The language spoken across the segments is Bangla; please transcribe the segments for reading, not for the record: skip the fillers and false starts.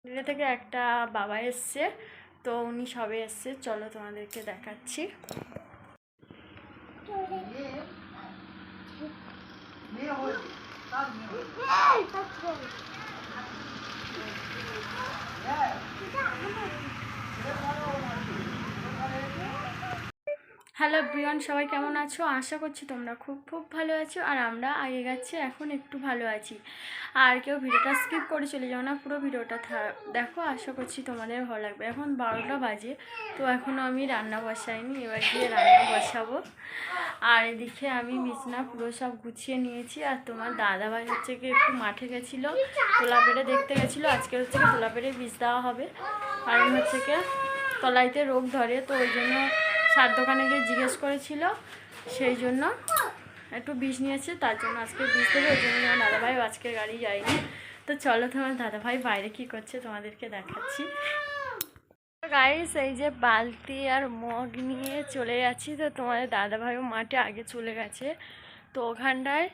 দিল্লি থেকে একটা বাবা এসছে, তো উনি সবে এসছে। চলো তোমাদেরকে দেখাচ্ছি। হ্যালো ব্রিয়ন, সবাই কেমন আছো? আশা করছি তোমরা খুব খুব ভালো আছো, আর আমরা আগে গেছি এখন একটু ভালো আছি। আর কেউ ভিডিওটা স্কিপ করে চলে যাও না, পুরো ভিডিওটা দেখো। আশা করছি তোমাদের ভালো লাগবে। এখন 12টা বাজে, তো এখনও আমি রান্না বসাইনি, এবার গিয়ে রান্না বসাবো। আর এদিকে আমি বিছনা পুরো সব গুছিয়ে নিয়েছি। আর তোমার দাদাভাই হচ্ছে কি একটু মাঠে গেছিলো, তোলা পেড়ে দেখতে গেছিলো। আজকে হচ্ছে কি তোলা পেড়ে বীজ দেওয়া হবে, কারণ হচ্ছে কি তলাইতে রোগ ধরে, তো ওই জন্য সার দোকানে গিয়ে জিজ্ঞেস করেছিল, সেই জন্য একটু বীজ নিয়েছে, তার জন্য আজকে বীজ দেবে। ওই জন্য আমার দাদাভাই আজকে গাড়ি যায়নি। তো চলো তোমার দাদাভাই বাইরে কি করছে তোমাদেরকে দেখাচ্ছি। গাইস, এই যে বালতি আর মগ নিয়ে চলে যাচ্ছি। তো তোমাদের দাদাভাইও মাঠে আগে চলে গেছে, তো ওখানটায়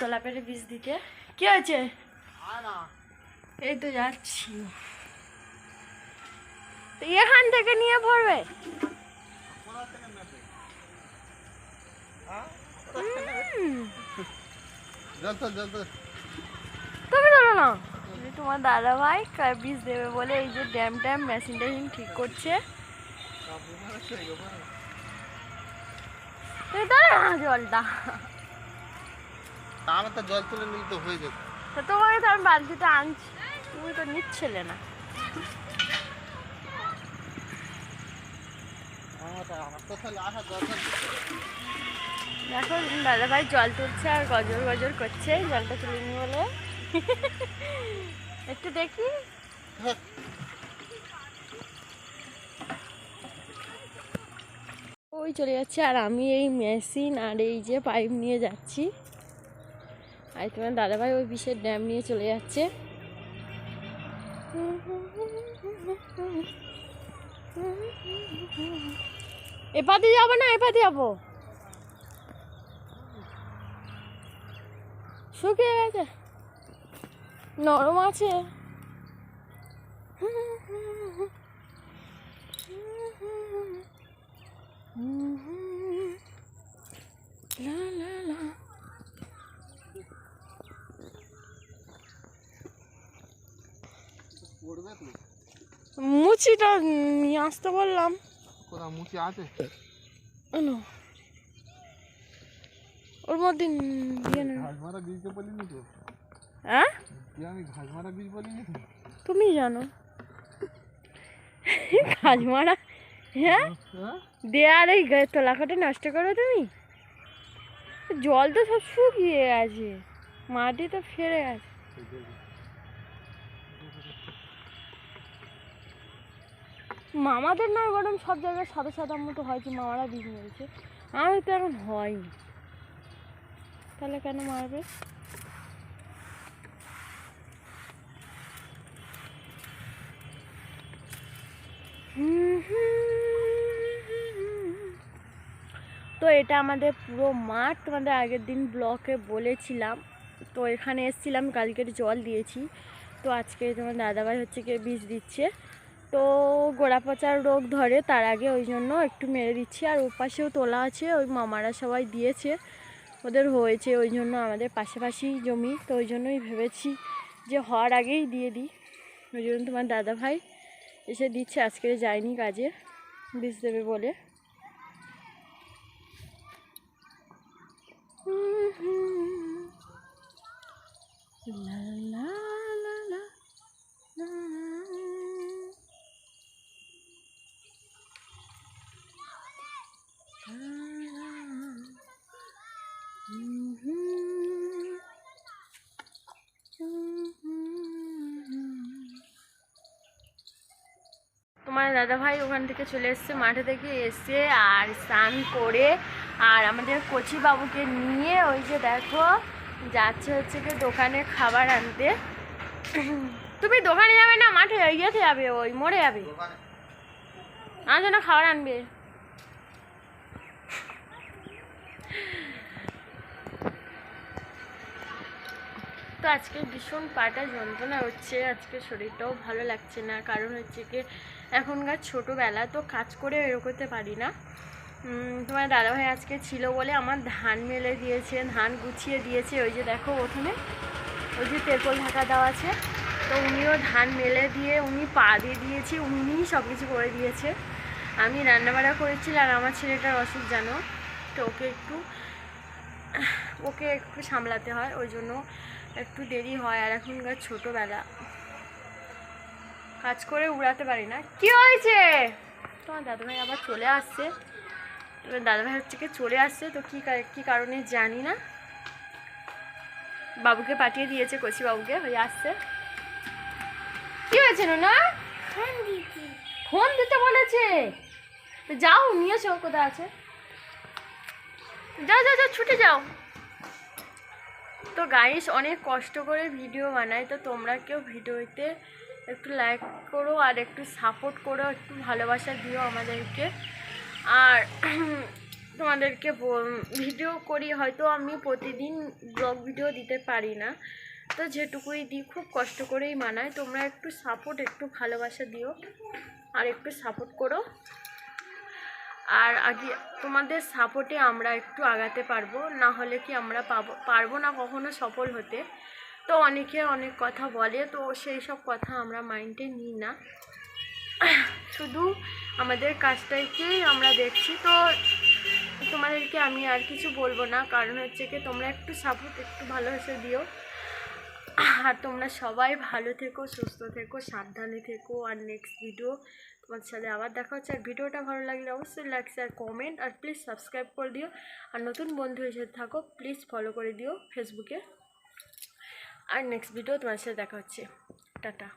তোলা পেরে বীজ দিতে। কি হয়েছে? এই তো যাচ্ছি, তো এখান থেকে নিয়ে ভরবে। তুমি ধরো না, তোমার দাদা ভাই বীজ দেবে বলে এই যে ড্যাম মেশিন টেশিন ঠিক করছে। তুই ধরো না জলটা, আমার তো জল তুলে নিলে তো হয়ে যেত। তো তোমাকে তো আমি বালতিটা আনছি, তুমি তো নিচ্ছিলে না। দেখো দাদা ভাই জল তুলছে আর গজর গজর করছে, জলটা তুলে নি বলে। একটু দেখি। ওই চলে যাচ্ছে, আর আমি এই মেশিন আর এই যে পাইপ নিয়ে যাচ্ছি। আর তোমার দাদাভাই ওই বিশেষ ড্যাম নিয়ে চলে যাচ্ছে। এপাতে যাবো না, এপাতে যাবো, শুকিয়ে গেছে, নরম আছে। মুচিটা নিয়ে আসতে বললাম। কোথাও মুচি আছে? ওর মধ্যে ঘাস মারা বীজ তো বলিনি তো। হ্যাঁ, আমি ঘাস মারা বীজ বলিনি তো। তুমি জানো ঘাস মারা? হ্যাঁ, দেয়ার এই তোলা কাটে নষ্ট করো তুমি। জল তো সব শুকিয়ে গেছে, মাটি তো ফেরে গেছে। মামাদের নয়, বরং সব জায়গায় সাদা সাদা মতো হয়েছে, মামারা বীজ মেরেছে। আমি তো এখন হয়নি, তাহলে কেন মারবে? তো এটা আমাদের পুরো মাঠ, তোমাদের আগের দিন ব্লকে বলেছিলাম। তো এখানে এসেছিলাম, কালকের জল দিয়েছি। তো আজকে তোমার দাদাভাই হচ্ছে গিয়ে বীজ দিচ্ছে। তো গোড়া পচার রোগ ধরে, তার আগে ওই জন্য একটু মেরে দিচ্ছি। আর ওর পাশেও তোলা আছে, ওই মামারা সবাই দিয়েছে, ওদের হয়েছে, ওই জন্য আমাদের পাশাপাশি জমি, তো ওই জন্যই ভেবেছি যে হওয়ার আগেই দিয়ে দিই। ওই জন্য তোমার দাদাভাই এসে দিচ্ছে, আজকে যায়নি কাজে, বীজ দেবে বলে। La la la la la. তোমার দাদাভাই ওখান থেকে চলে এসছে, মাঠে থেকে এসে আর স্নান করে, আর আমাদের কচি বাবুকে নিয়ে ওই যে দেখো যাচ্ছে হচ্ছে কি দোকানে খাবার আনতে। তুমি দোকানে যাবে না, মাঠে ইয়েতে যাবে, ওই মোড়ে যাবে, আমার জন্য খাবার আনবে। তো আজকে ভীষণ পাটা যন্ত্রণা হচ্ছে, আজকে শরীরটাও ভালো লাগছে না, কারণ হচ্ছে কি এখনকার ছোটোবেলা তো কাজ করে এরকতে পারি না। তোমার দাদাভাই আজকে ছিল বলে আমার ধান মেলে দিয়েছে, ধান গুছিয়ে দিয়েছে। ওই যে দেখো ওখানে ওই যে তেরপল ঢাকা দেওয়া আছে, তো উনিও ধান মেলে দিয়ে উনি পা দিয়ে দিয়েছে, উনিই সব কিছু করে দিয়েছে। আমি রান্নাবাড়া করেছি, আর আমার ছেলেটার অসুখ জানো, তো ওকে একটু সামলাতে হয়, ওই জন্য একটু দেরি হয়। আর এখনকার ছোটোবেলা কাজ করে উড়াতে পারি না। কি হয়েছে? তোমার দাদাভাই আবার চলে আসছে, তোমার দাদাভাই হচ্ছে কি চলে আসছে, তো কী কারণে জানি না, বাবুকে পাঠিয়ে দিয়েছে, কচি বাবুকে, হয়ে আসছে। কি হয়েছে না? ফোন দিতে বলেছে, তো যাও নিয়ে এসো, কোথায় আছে, যাও যাও যাও ছুটে যাও। তো গাইস অনেক কষ্ট করে ভিডিও বানাই, তো তোমরা কেউ ভিডিওতে একটু লাইক করো আর একটু সাপোর্ট করো, একটু ভালোবাসা দিও আমাদেরকে। আর তোমাদেরকে ভিডিও করি, হয়তো আমি প্রতিদিন ব্লগ ভিডিও দিতে পারি না, তো যেটুকুই দিই খুব কষ্ট করেই বানাই। তোমরা একটু সাপোর্ট, একটু ভালোবাসা দিও আর একটু সাপোর্ট করো। আর আগে তোমাদের সাপোর্টে আমরা একটু আগাতে পারবো, না হলে কি আমরা পারবো না কখনো সফল হতে। তো অনেকে অনেক কথা বলে, তো সেই সব কথা আমরা মাইন্ডে নিই না, শুধু আমাদের কাজটাকেই আমরা দেখছি। তো তোমাদেরকে আমি আর কিছু বলবো না, কারণ হচ্ছে কি তোমরা একটু সাপোর্ট, একটু ভালোবাসা দিও। আর তোমরা সবাই ভালো থেকো, সুস্থ থেকো, সাবধানে থেকো। আর নেক্সট ভিডিও তোমাদের সাথে আবার দেখা হচ্ছে। আর ভিডিওটা ভালো লাগলে অবশ্যই লাইক শেয়ার কমেন্ট, আর প্লিজ সাবস্ক্রাইব করে দিও। আর নতুন বন্ধু হিসেবে থাকো, প্লিজ ফলো করে দিও ফেসবুকে। আর নেক্সট ভিডিও তোমার সাথে দেখা হচ্ছে। টাটা।